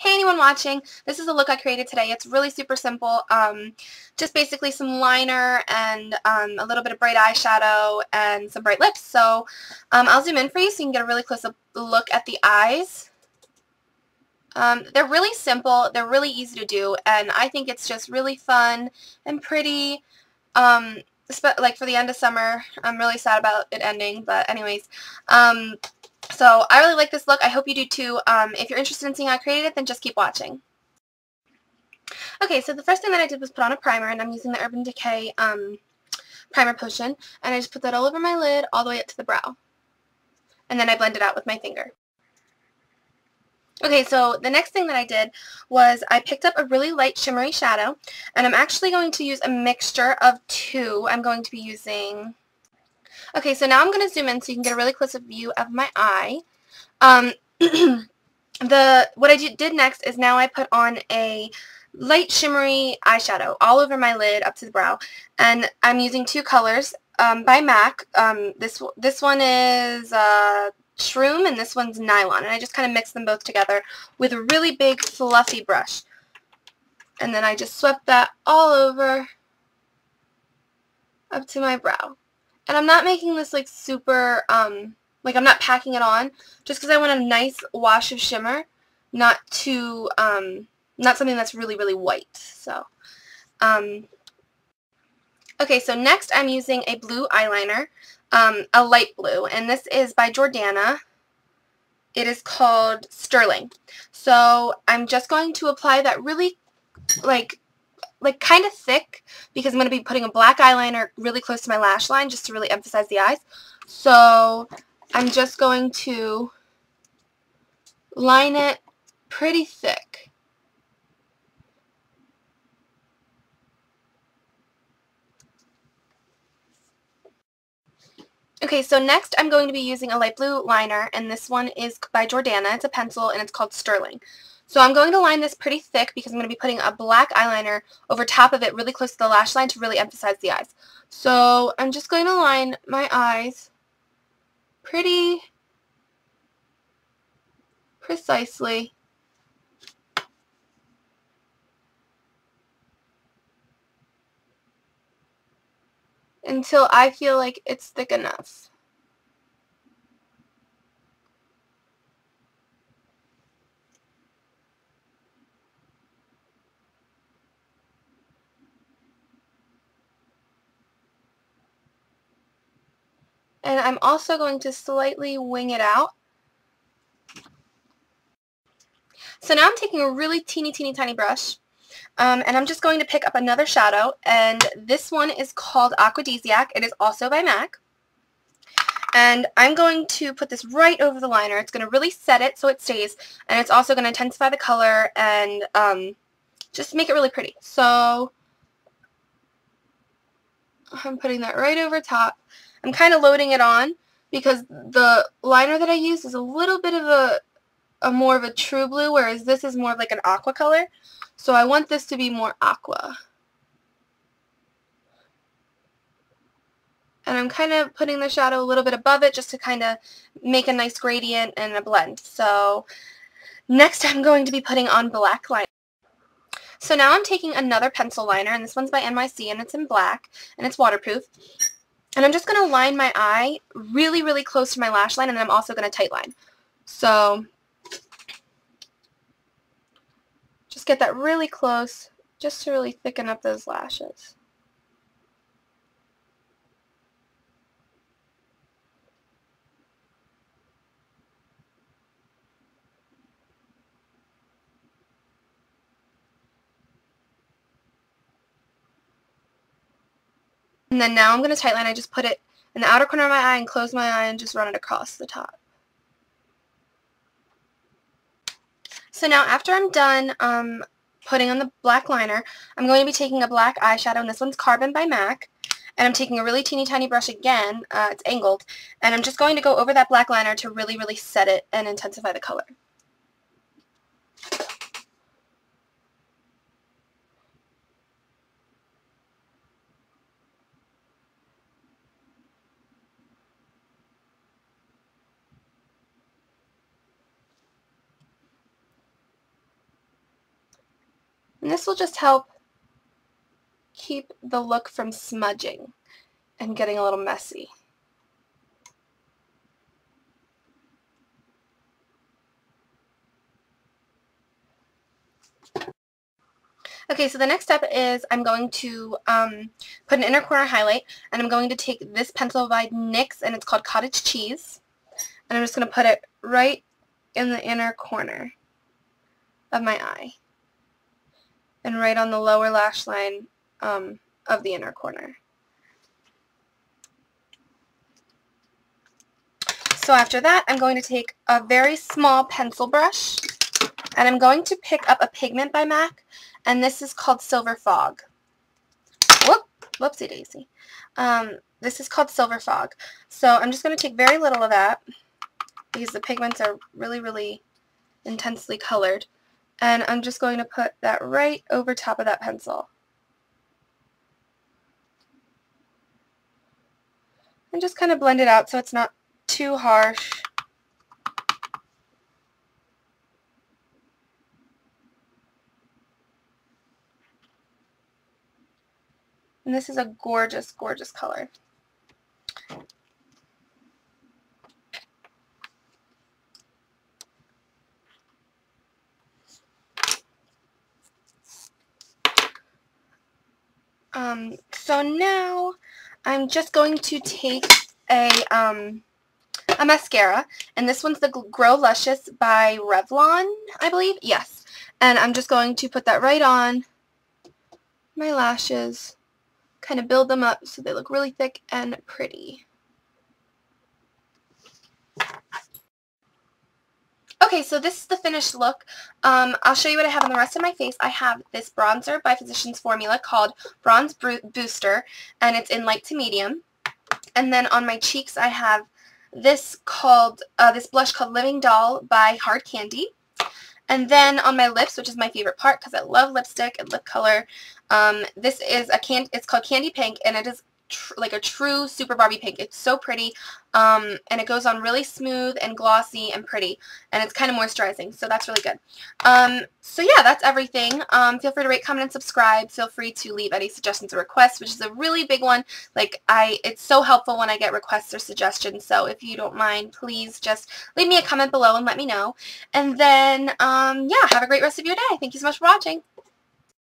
Hey anyone watching, this is a look I created today. It's really super simple. Just basically some liner and a little bit of bright eyeshadow and some bright lips. So I'll zoom in for you so you can get a really close-up look at the eyes. They're really simple, they're really easy to do, and I think it's just really fun and pretty. Like for the end of summer. I'm really sad about it ending, but anyways. So I really like this look. I hope you do too. If you're interested in seeing how I created it, then just keep watching. Okay, so the first thing that I did was put on a primer, and I'm using the Urban Decay primer potion, and I just put that all over my lid, all the way up to the brow. And then I blend it out with my finger. Okay, so the next thing that I did was I picked up a really light shimmery shadow, and I'm actually going to use a mixture of two. I'm going to be using... Okay, so now I'm going to zoom in so you can get a really close-up view of my eye. What I did next is now I put on a light shimmery eyeshadow all over my lid up to the brow, and I'm using two colors by MAC. This one is Shroom, and this one's Nylon, and I just kind of mix them both together with a really big fluffy brush, and then I just swept that all over up to my brow. And I'm not making this like super, like I'm not packing it on, just because I want a nice wash of shimmer, not too, not something that's really, really white. So, okay, so next I'm using a blue eyeliner, a light blue, and this is by Jordana. It is called Sterling. So I'm just going to apply that really, like kind of thick, because I'm going to be putting a black eyeliner really close to my lash line just to really emphasize the eyes. So I'm just going to line it pretty thick. Okay, so next I'm going to be using a light blue liner, and this one is by Jordana. It's a pencil, and it's called Sterling. So I'm going to line this pretty thick because I'm going to be putting a black eyeliner over top of it really close to the lash line to really emphasize the eyes. So I'm just going to line my eyes pretty precisely until I feel like it's thick enough. And I'm also going to slightly wing it out. So now I'm taking a really teeny tiny brush, and I'm just going to pick up another shadow, and this one is called Aqua Liner. It is also by MAC. And I'm going to put this right over the liner. It's going to really set it so it stays, and it's also going to intensify the color and just make it really pretty. So I'm putting that right over top. I'm kind of loading it on because the liner that I use is a little bit of a more of a true blue, whereas this is more of like an aqua color. So I want this to be more aqua. And I'm kind of putting the shadow a little bit above it just to kind of make a nice gradient and a blend. So next I'm going to be putting on black liner. So now I'm taking another pencil liner, and this one's by NYC, and it's in black, and it's waterproof. And I'm just going to line my eye really, really close to my lash line, and then I'm also going to tight line. So just get that really close just to really thicken up those lashes. And then now I'm going to tight line. I just put it in the outer corner of my eye and close my eye and just run it across the top. So now after I'm done putting on the black liner, I'm going to be taking a black eyeshadow, and this one's Carbon by MAC. And I'm taking a really teeny tiny brush again, it's angled, and I'm just going to go over that black liner to really, really set it and intensify the color. And this will just help keep the look from smudging and getting a little messy. Okay, so the next step is I'm going to put an inner corner highlight, and I'm going to take this pencil by NYX, and it's called Cottage Cheese, and I'm just going to put it right in the inner corner of my eye, and right on the lower lash line of the inner corner. So after that, I'm going to take a very small pencil brush, and I'm going to pick up a pigment by MAC, and this is called Silver Fog. Whoopsie daisy. This is called Silver Fog. So I'm just going to take very little of that because the pigments are really, really intensely colored. And I'm just going to put that right over top of that pencil. And just kind of blend it out so it's not too harsh. And this is a gorgeous, gorgeous color. So now I'm just going to take a mascara, and this one's the Grow Luscious by Revlon, I believe. Yes. And I'm just going to put that right on my lashes, kind of build them up so they look really thick and pretty. Okay, so this is the finished look. I'll show you what I have on the rest of my face. I have this bronzer by Physicians Formula called Bronze Booster, and it's in light to medium. And then on my cheeks, I have this blush called Living Doll by Hard Candy. And then on my lips, which is my favorite part because I love lipstick and lip color, this is it's called Candy Pink, and it is like a true Super Barbie pink. It's so pretty, and it goes on really smooth and glossy and pretty, and it's kind of moisturizing, so that's really good. So yeah, that's everything. Feel free to rate, comment, and subscribe. Feel free to leave any suggestions or requests, which is a really big one. Like, it's so helpful when I get requests or suggestions, so if you don't mind, please just leave me a comment below and let me know. And then, yeah, have a great rest of your day. Thank you so much for watching.